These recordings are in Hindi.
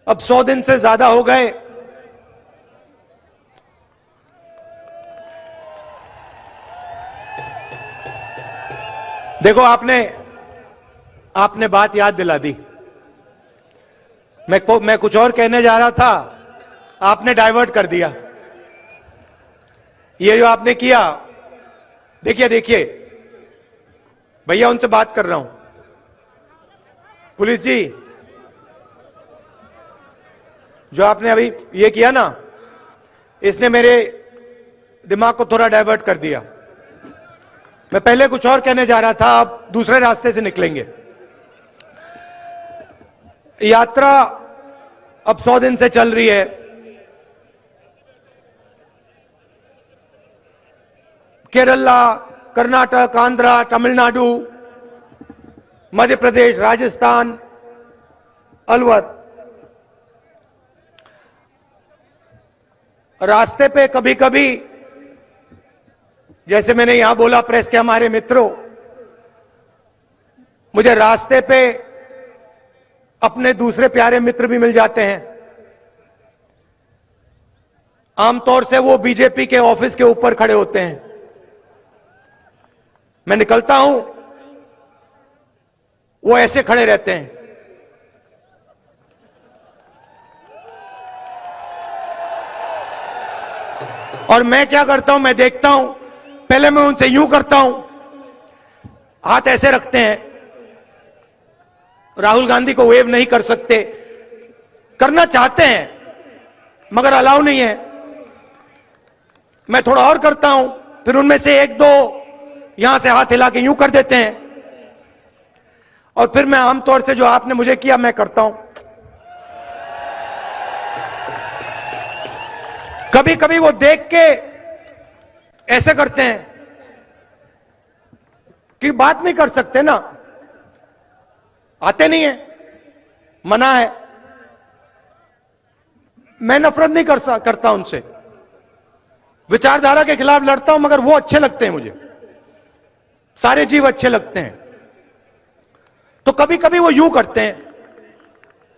अब 100 दिन से ज्यादा हो गए। देखो, आपने बात याद दिला दी। मैं कुछ और कहने जा रहा था, आपने डाइवर्ट कर दिया। ये जो आपने किया, देखिए भैया, उनसे बात कर रहा हूं। पुलिस जी, जो आपने अभी ये किया ना, इसने मेरे दिमाग को थोड़ा डाइवर्ट कर दिया। मैं पहले कुछ और कहने जा रहा था, अब दूसरे रास्ते से निकलेंगे। यात्रा अब 100 दिन से चल रही है। केरला, कर्नाटक, आंध्रा, तमिलनाडु, मध्य प्रदेश, राजस्थान, अलवर। रास्ते पे कभी कभी, जैसे मैंने यहां बोला प्रेस के हमारे मित्रों, मुझे रास्ते पे अपने दूसरे प्यारे मित्र भी मिल जाते हैं। आमतौर से वो बीजेपी के ऑफिस के ऊपर खड़े होते हैं। मैं निकलता हूं, वो ऐसे खड़े रहते हैं। और मैं क्या करता हूं, मैं देखता हूं, पहले मैं उनसे यूं करता हूं, हाथ ऐसे रखते हैं। राहुल गांधी को वेव नहीं कर सकते, करना चाहते हैं मगर अलाउ नहीं है। मैं थोड़ा और करता हूं, फिर उनमें से एक दो यहां से हाथ हिला के यूं कर देते हैं, और फिर मैं आमतौर से जो आपने मुझे किया मैं करता हूं। कभी कभी वो देख के ऐसे करते हैं कि बात नहीं कर सकते ना, आते नहीं है, मना है। मैं नफरत नहीं करता उनसे, विचारधारा के खिलाफ लड़ता हूं, मगर वो अच्छे लगते हैं मुझे, सारे जीव अच्छे लगते हैं। तो कभी कभी वो यूं करते हैं,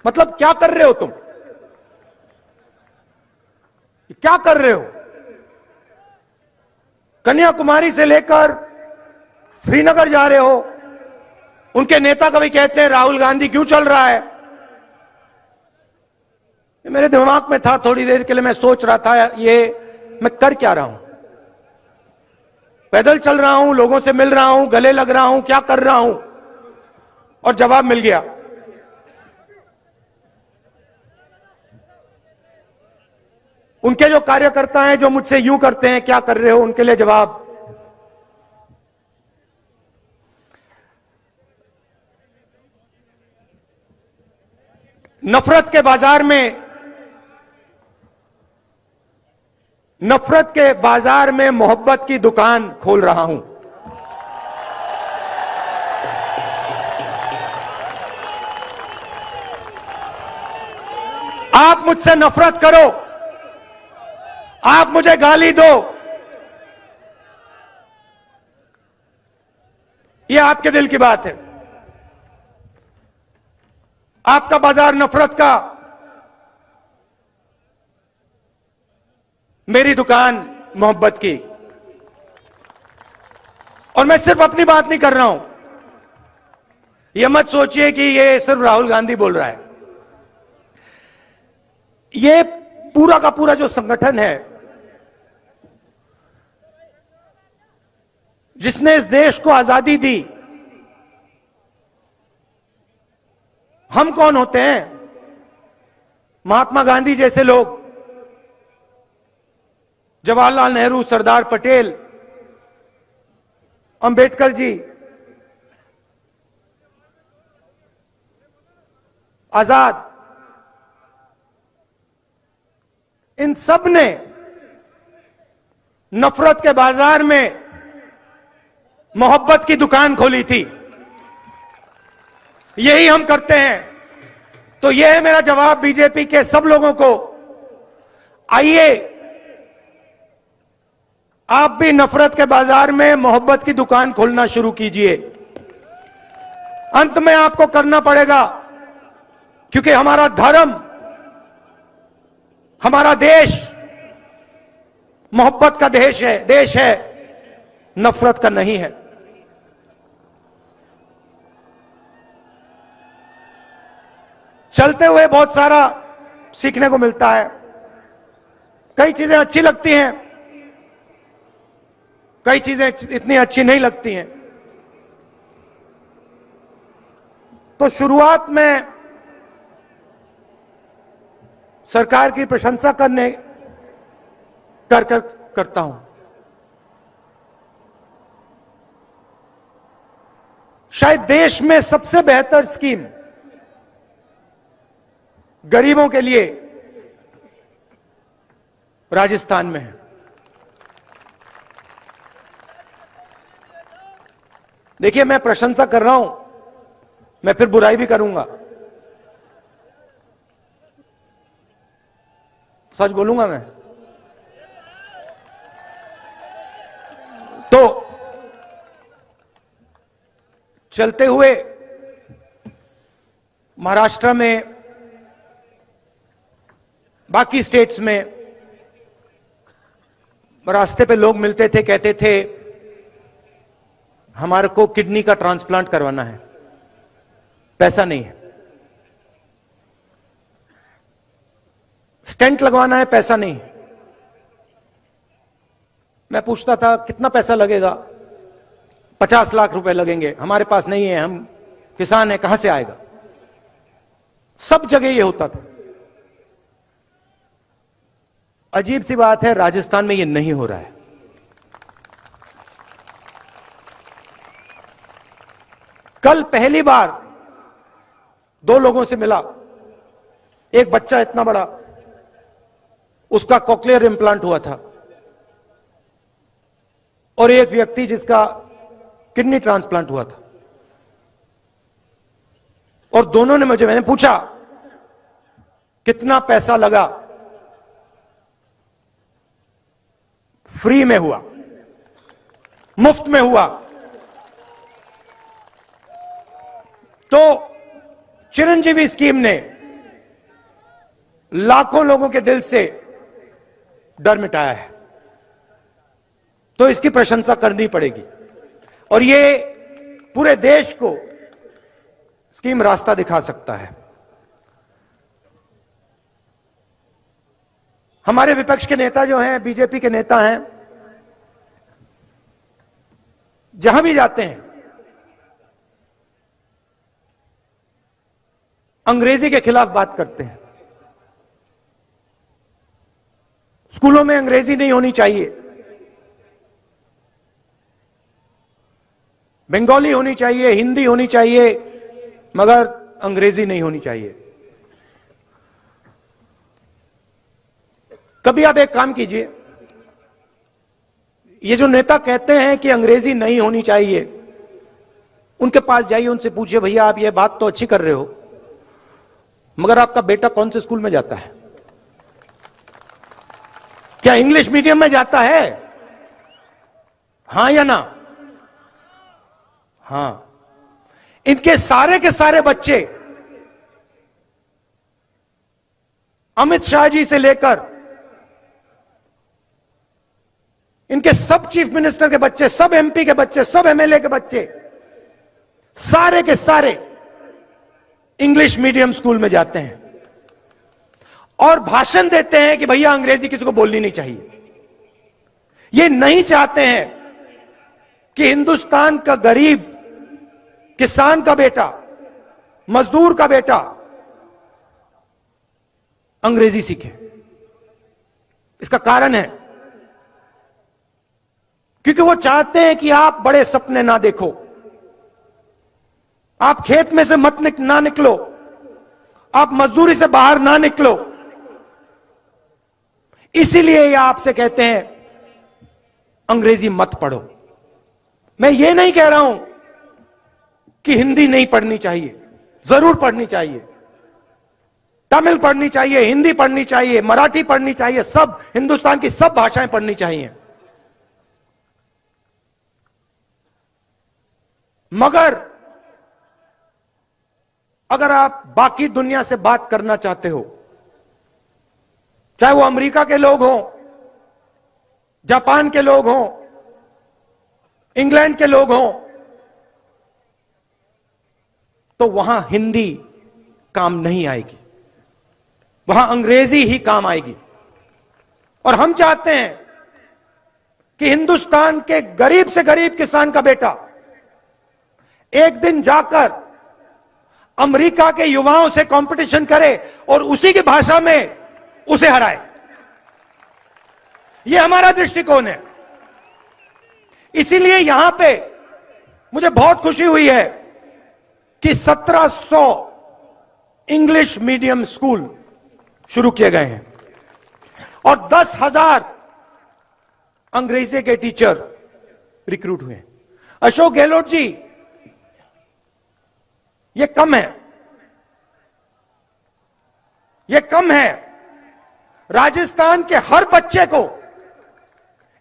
मतलब क्या कर रहे हो तुम, क्या कर रहे हो? कन्याकुमारी से लेकर श्रीनगर जा रहे हो। उनके नेता कभी कहते हैं राहुल गांधी क्यों चल रहा है। मेरे दिमाग में था, थोड़ी देर के लिए मैं सोच रहा था, ये मैं कर क्या रहा हूं? पैदल चल रहा हूं, लोगों से मिल रहा हूं, गले लग रहा हूं, क्या कर रहा हूं? और जवाब मिल गया। उनके जो कार्यकर्ता हैं, जो मुझसे यूं करते हैं क्या कर रहे हो, उनके लिए जवाब। नफरत के बाजार में मोहब्बत की दुकान खोल रहा हूं। आप मुझसे नफरत करो, आप मुझे गाली दो, यह आपके दिल की बात है। आपका बाजार नफरत का, मेरी दुकान मोहब्बत की। और मैं सिर्फ अपनी बात नहीं कर रहा हूं, यह मत सोचिए कि यह सिर्फ राहुल गांधी बोल रहा है। यह पूरा का पूरा जो संगठन है, जिसने इस देश को आजादी दी। हम कौन होते हैं? महात्मा गांधी जैसे लोग, जवाहरलाल नेहरू, सरदार पटेल, अंबेडकर जी, आजाद, इन सब ने नफरत के बाजार में मोहब्बत की दुकान खोली थी। यही हम करते हैं। तो यह है मेरा जवाब बीजेपी के सब लोगों को। आइए, आप भी नफरत के बाजार में मोहब्बत की दुकान खोलना शुरू कीजिए। अंत में आपको करना पड़ेगा, क्योंकि हमारा धर्म हमारा देश मोहब्बत का देश है, नफरत का नहीं है। चलते हुए बहुत सारा सीखने को मिलता है। कई चीजें अच्छी लगती हैं, कई चीजें इतनी अच्छी नहीं लगती हैं। तो शुरुआत में सरकार की प्रशंसा करता हूं। शायद देश में सबसे बेहतर स्कीम गरीबों के लिए राजस्थान में है। देखिए, मैं प्रशंसा कर रहा हूं, मैं फिर बुराई भी करूंगा, सच बोलूंगा मैं। तो चलते हुए महाराष्ट्र में, बाकी स्टेट्स में रास्ते पे लोग मिलते थे, कहते थे हमारे को किडनी का ट्रांसप्लांट करवाना है, पैसा नहीं है। स्टेंट लगवाना है, पैसा नहीं। मैं पूछता था कितना पैसा लगेगा? 50 लाख रुपए लगेंगे। हमारे पास नहीं है, हम किसान हैं, कहां से आएगा? सब जगह ये होता था। अजीब सी बात है, राजस्थान में ये नहीं हो रहा है। कल पहली बार 2 लोगों से मिला। एक बच्चा इतना बड़ा, उसका कॉक्लियर इंप्लांट हुआ था, और एक व्यक्ति जिसका किडनी ट्रांसप्लांट हुआ था। और दोनों ने मैंने पूछा कितना पैसा लगा? फ्री में हुआ, मुफ्त में हुआ। तो चिरंजीवी स्कीम ने लाखों लोगों के दिल से डर मिटाया है, तो इसकी प्रशंसा करनी पड़ेगी। और ये पूरे देश को स्कीम रास्ता दिखा सकता है। हमारे विपक्ष के नेता जो हैं, बीजेपी के नेता हैं, जहां भी जाते हैं अंग्रेजी के खिलाफ बात करते हैं। स्कूलों में अंग्रेजी नहीं होनी चाहिए, बंगाली होनी चाहिए, हिंदी होनी चाहिए, मगर अंग्रेजी नहीं होनी चाहिए। कभी आप एक काम कीजिए, ये जो नेता कहते हैं कि अंग्रेजी नहीं होनी चाहिए, उनके पास जाइए, उनसे पूछिए भैया आप ये बात तो अच्छी कर रहे हो, मगर आपका बेटा कौन से स्कूल में जाता है? क्या इंग्लिश मीडियम में जाता है? हां या ना? हां। इनके सारे के सारे बच्चे अमित शाह जी से लेकर इनके सब चीफ मिनिस्टर के बच्चे, सब एमपी के बच्चे, सब एमएलए के बच्चे, सारे के सारे इंग्लिश मीडियम स्कूल में जाते हैं और भाषण देते हैं कि भैया अंग्रेजी किसी को बोलनी नहीं चाहिए। ये नहीं चाहते हैं कि हिंदुस्तान का गरीब किसान का बेटा, मजदूर का बेटा अंग्रेजी सीखे। इसका कारण है क्योंकि वो चाहते हैं कि आप बड़े सपने ना देखो, आप खेत में से ना निकलो, आप मजदूरी से बाहर ना निकलो। इसीलिए ये आपसे कहते हैं अंग्रेजी मत पढ़ो। मैं ये नहीं कह रहा हूं कि हिंदी नहीं पढ़नी चाहिए, जरूर पढ़नी चाहिए। तमिल पढ़नी चाहिए, हिंदी पढ़नी चाहिए, मराठी पढ़नी चाहिए, सब हिंदुस्तान की सब भाषाएं पढ़नी चाहिए। मगर अगर आप बाकी दुनिया से बात करना चाहते हो, चाहे वो अमेरिका के लोग हों, जापान के लोग हों, इंग्लैंड के लोग हों, तो वहां हिंदी काम नहीं आएगी, वहां अंग्रेजी ही काम आएगी। और हम चाहते हैं कि हिंदुस्तान के गरीब से गरीब किसान का बेटा एक दिन जाकर अमेरिका के युवाओं से कंपटीशन करे और उसी की भाषा में उसे हराए। यह हमारा दृष्टिकोण है। इसीलिए यहां पे मुझे बहुत खुशी हुई है कि 1700 इंग्लिश मीडियम स्कूल शुरू किए गए हैं और 10,000 अंग्रेजी के टीचर रिक्रूट हुए हैं। अशोक गहलोत जी, यह कम है, यह कम है। राजस्थान के हर बच्चे को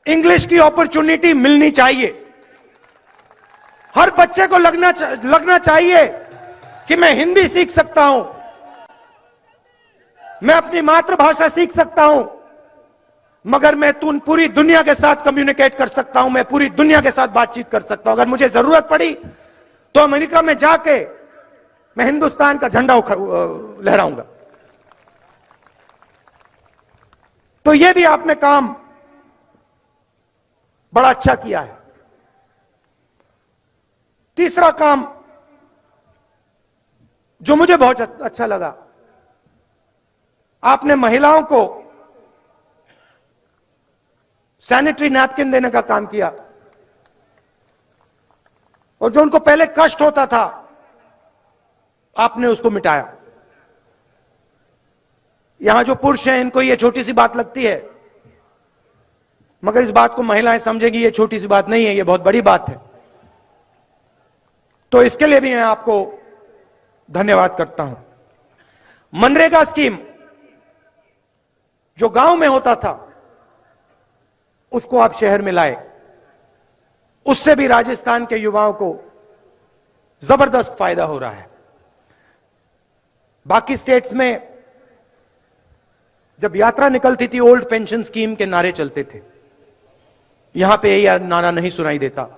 इंग्लिश की अपॉर्चुनिटी मिलनी चाहिए। हर बच्चे को लगना चाहिए कि मैं हिंदी सीख सकता हूं, मैं अपनी मातृभाषा सीख सकता हूं, मगर मैं पूरी दुनिया के साथ कम्युनिकेट कर सकता हूं, मैं पूरी दुनिया के साथ बातचीत कर सकता हूं। अगर मुझे जरूरत पड़ी तो अमेरिका में जाके मैं हिंदुस्तान का झंडा लहराऊंगा। तो यह भी आपने काम बड़ा अच्छा किया है। तीसरा काम जो मुझे बहुत अच्छा लगा, आपने महिलाओं को सैनिटरी नैपकिन देने का काम किया और जो उनको पहले कष्ट होता था आपने उसको मिटाया। यहां जो पुरुष हैं इनको ये छोटी सी बात लगती है, मगर इस बात को महिलाएं समझेंगी ये छोटी सी बात नहीं है, ये बहुत बड़ी बात है। तो इसके लिए भी मैं आपको धन्यवाद करता हूं। मनरेगा स्कीम जो गांव में होता था उसको आप शहर में लाए, उससे भी राजस्थान के युवाओं को जबरदस्त फायदा हो रहा है। बाकी स्टेट्स में जब यात्रा निकलती थी ओल्ड पेंशन स्कीम के नारे चलते थे, यहां पे यह नारा नहीं सुनाई देता।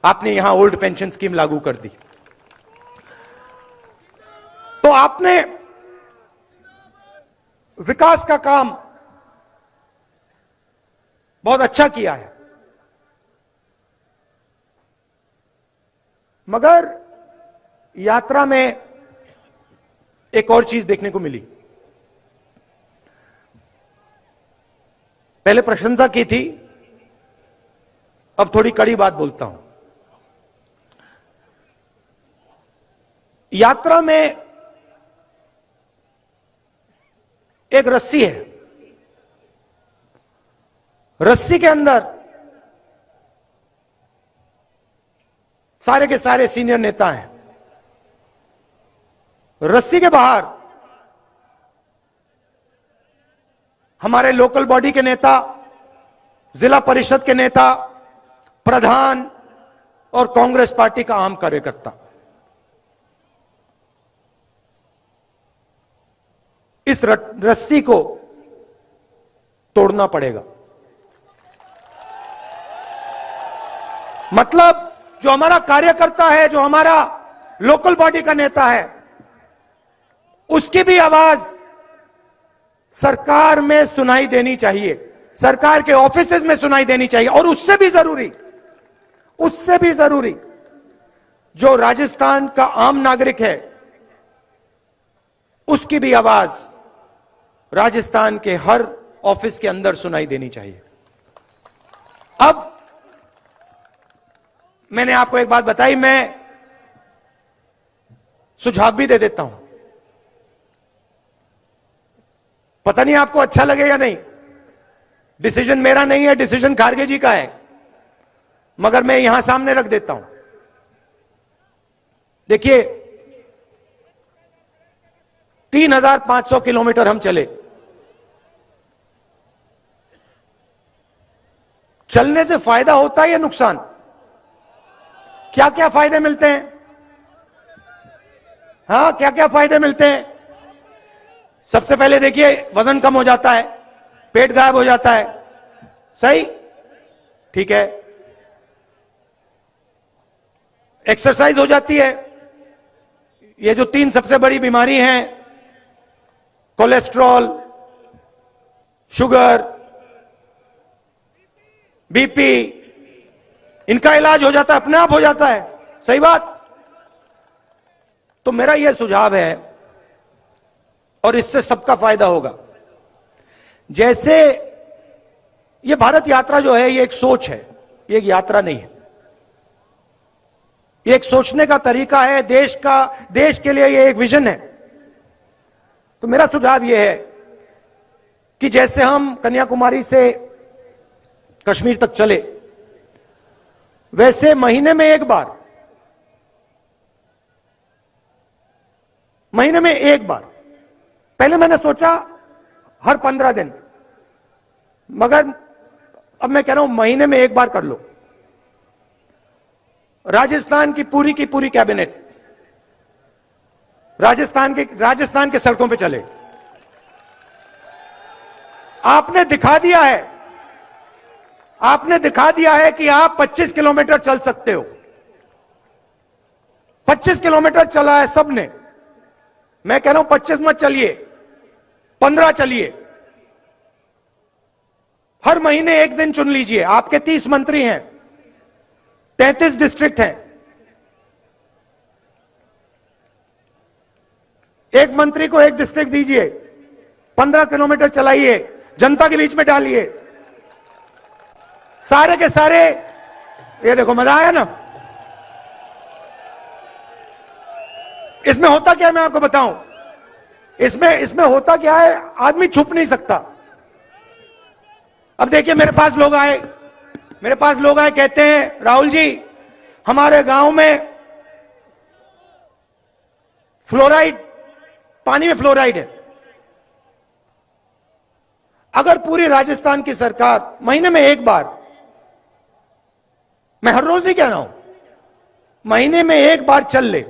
आपने यहां ओल्ड पेंशन स्कीम लागू कर दी, तो आपने विकास का काम बहुत अच्छा किया है। मगर यात्रा में एक और चीज देखने को मिली। पहले प्रशंसा की थी, अब थोड़ी कड़ी बात बोलता हूं। यात्रा में एक रस्सी है, रस्सी के अंदर सारे के सारे सीनियर नेता हैं, रस्सी के बाहर हमारे लोकल बॉडी के नेता, जिला परिषद के नेता, प्रधान और कांग्रेस पार्टी का आम कार्यकर्ता। इस रस्सी को तोड़ना पड़ेगा। मतलब जो हमारा कार्यकर्ता है, जो हमारा लोकल बॉडी का नेता है, उसकी भी आवाज सरकार में सुनाई देनी चाहिए, सरकार के ऑफिसेज में सुनाई देनी चाहिए। और उससे भी जरूरी जो राजस्थान का आम नागरिक है, उसकी भी आवाज राजस्थान के हर ऑफिस के अंदर सुनाई देनी चाहिए। अब मैंने आपको एक बात बताई, मैं सुझाव भी दे देता हूं, पता नहीं आपको अच्छा लगे या नहीं। डिसीजन मेरा नहीं है, डिसीजन खारगे जी का है, मगर मैं यहां सामने रख देता हूं। देखिए, 3,500 किलोमीटर हम चले, चलने से फायदा होता है या नुकसान? क्या क्या फायदे मिलते हैं? हाँ, क्या क्या फायदे मिलते हैं? सबसे पहले देखिए, वजन कम हो जाता है, पेट गायब हो जाता है। सही, ठीक है। एक्सरसाइज हो जाती है। ये जो 3 सबसे बड़ी बीमारी हैं, कोलेस्ट्रॉल, शुगर, बीपी, इनका इलाज हो जाता है, अपने आप हो जाता है। सही बात। तो मेरा यह सुझाव है, और इससे सबका फायदा होगा। जैसे ये भारत यात्रा जो है, ये एक सोच है, ये एक यात्रा नहीं है। ये एक सोचने का तरीका है, देश के लिए ये एक विजन है। तो मेरा सुझाव ये है कि जैसे हम कन्याकुमारी से कश्मीर तक चले, वैसे महीने में एक बार पहले मैंने सोचा हर 15 दिन, मगर अब मैं कह रहा हूं महीने में एक बार कर लो। राजस्थान की पूरी कैबिनेट राजस्थान के सड़कों पे चले। आपने दिखा दिया है कि आप 25 किलोमीटर चल सकते हो। 25 किलोमीटर चला है सबने। मैं कह रहा हूं 25 मत चलिए, 15 चलिए। हर महीने एक दिन चुन लीजिए। आपके 30 मंत्री हैं, 33 डिस्ट्रिक्ट हैं। एक मंत्री को एक डिस्ट्रिक्ट दीजिए, 15 किलोमीटर चलाइए, जनता के बीच में डालिए। सारे के सारे, ये देखो मजा आया ना। इसमें होता क्या है मैं आपको बताऊं। इसमें होता क्या है, आदमी छुप नहीं सकता। अब देखिए, मेरे पास लोग आए कहते हैं, राहुल जी हमारे गांव में पानी में फ्लोराइड है। अगर पूरी राजस्थान की सरकार महीने में एक बार, मैं हर रोज नहीं कह रहा हूं, महीने में एक बार चल ले,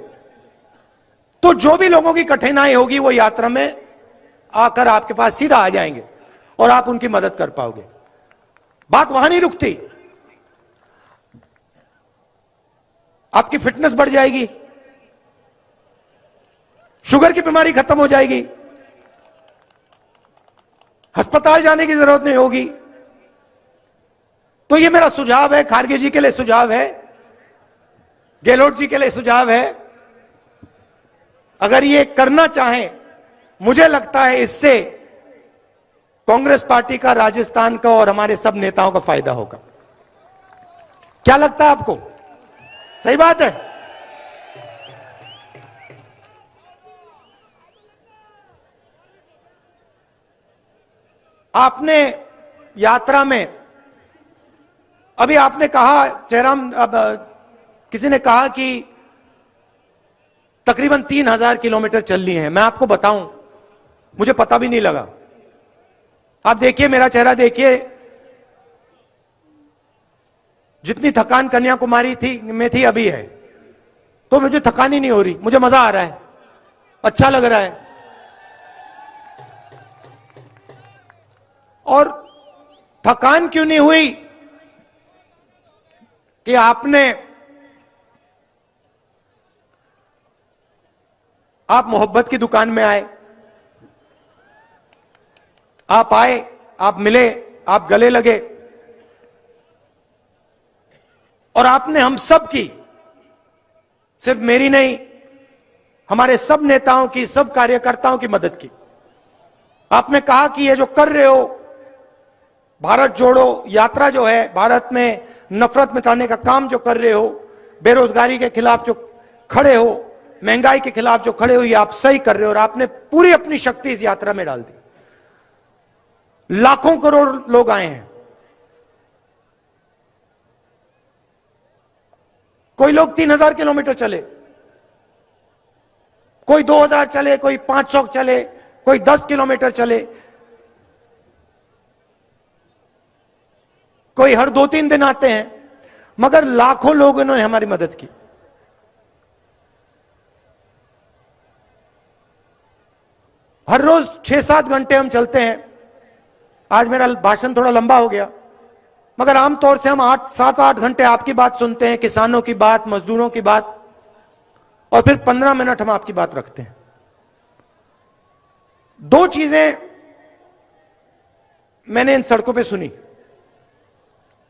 तो जो भी लोगों की कठिनाई होगी वो यात्रा में आकर आपके पास सीधा आ जाएंगे और आप उनकी मदद कर पाओगे। बात वहां नहीं रुकती। आपकी फिटनेस बढ़ जाएगी, शुगर की बीमारी खत्म हो जाएगी, अस्पताल जाने की जरूरत नहीं होगी। तो ये मेरा सुझाव है, खारगे जी के लिए सुझाव है, गहलोत जी के लिए सुझाव है। अगर ये करना चाहें, मुझे लगता है इससे कांग्रेस पार्टी का, राजस्थान का और हमारे सब नेताओं का फायदा होगा। क्या लगता है आपको? सही बात है। आपने यात्रा में, अभी आपने कहा जयराम, अब किसी ने कहा कि तकरीबन 3000 किलोमीटर चल ली है। मैं आपको बताऊं, मुझे पता भी नहीं लगा। आप देखिए, मेरा चेहरा देखिए, जितनी थकान कन्याकुमारी में थी अभी है, तो मुझे थकान ही नहीं हो रही। मुझे मजा आ रहा है, अच्छा लग रहा है। और थकान क्यों नहीं हुई कि आप मोहब्बत की दुकान में आए, आप मिले, आप गले लगे, और आपने हम सब की, सिर्फ मेरी नहीं, हमारे सब नेताओं की, सब कार्यकर्ताओं की मदद की। आपने कहा कि ये जो कर रहे हो, भारत जोड़ो यात्रा जो है, भारत में नफरत मिटाने का काम जो कर रहे हो, बेरोजगारी के खिलाफ जो खड़े हो, महंगाई के खिलाफ जो खड़े हो, ये आप सही कर रहे हो। और आपने पूरी अपनी शक्ति इस यात्रा में डाल दी। लाखों करोड़ लोग आए हैं। कोई लोग 3000 किलोमीटर चले, कोई 2000 चले, कोई 500 चले, कोई 10 किलोमीटर चले, कोई हर 2-3 दिन आते हैं, मगर लाखों लोगों ने हमारी मदद की। हर रोज 6-7 घंटे हम चलते हैं। आज मेरा भाषण थोड़ा लंबा हो गया, मगर आमतौर से हम 7-8 घंटे आपकी बात सुनते हैं, किसानों की बात, मजदूरों की बात, और फिर 15 मिनट हम आपकी बात रखते हैं। दो चीजें मैंने इन सड़कों पे सुनी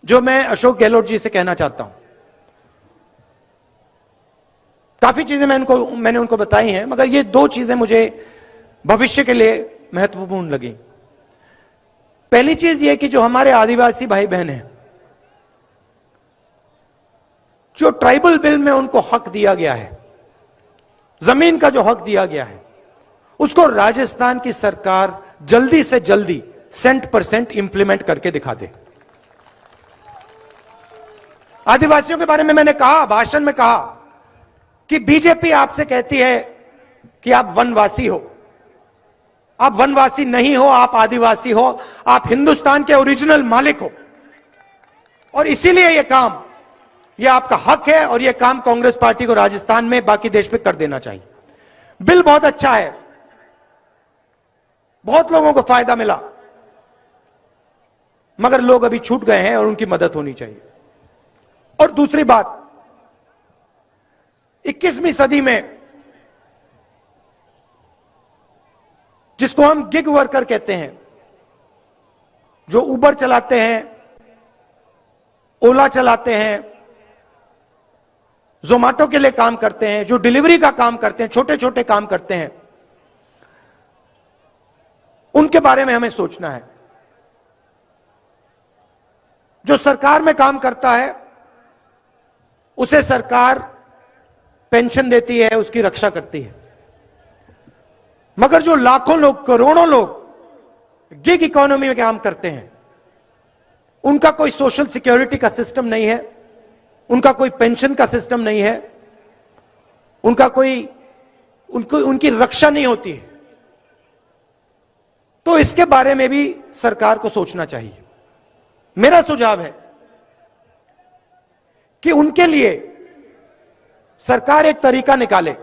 जो मैं अशोक गहलोत जी से कहना चाहता हूं। काफी चीजें मैंने उनको बताई हैं, मगर ये दो चीजें मुझे भविष्य के लिए महत्वपूर्ण लगी। पहली चीज ये कि जो हमारे आदिवासी भाई बहन हैं, जो ट्राइबल बिल में उनको हक दिया गया है, जमीन का जो हक दिया गया है, उसको राजस्थान की सरकार जल्दी से जल्दी 100% इंप्लीमेंट करके दिखा दे। आदिवासियों के बारे में मैंने कहा, भाषण में कहा कि बीजेपी आपसे कहती है कि आप वनवासी हो। आप वनवासी नहीं हो, आप आदिवासी हो, आप हिंदुस्तान के ओरिजिनल मालिक हो, और इसीलिए यह काम, यह आपका हक है, और यह काम कांग्रेस पार्टी को राजस्थान में, बाकी देश में कर देना चाहिए। बिल बहुत अच्छा है, बहुत लोगों को फायदा मिला, मगर लोग अभी छूट गए हैं और उनकी मदद होनी चाहिए। और दूसरी बात, 21वीं सदी में जिसको हम गिग वर्कर कहते हैं, जो उबर चलाते हैं, ओला चलाते हैं, जोमेटो के लिए काम करते हैं, जो डिलीवरी का काम करते हैं, छोटे छोटे काम करते हैं, उनके बारे में हमें सोचना है। जो सरकार में काम करता है उसे सरकार पेंशन देती है, उसकी रक्षा करती है, मगर जो लाखों लोग, करोड़ों लोग गिग इकोनॉमी में काम करते हैं, उनका कोई सोशल सिक्योरिटी का सिस्टम नहीं है, उनका कोई पेंशन का सिस्टम नहीं है, उनकी रक्षा नहीं होती है। तो इसके बारे में भी सरकार को सोचना चाहिए। मेरा सुझाव है कि उनके लिए सरकार एक तरीका निकाले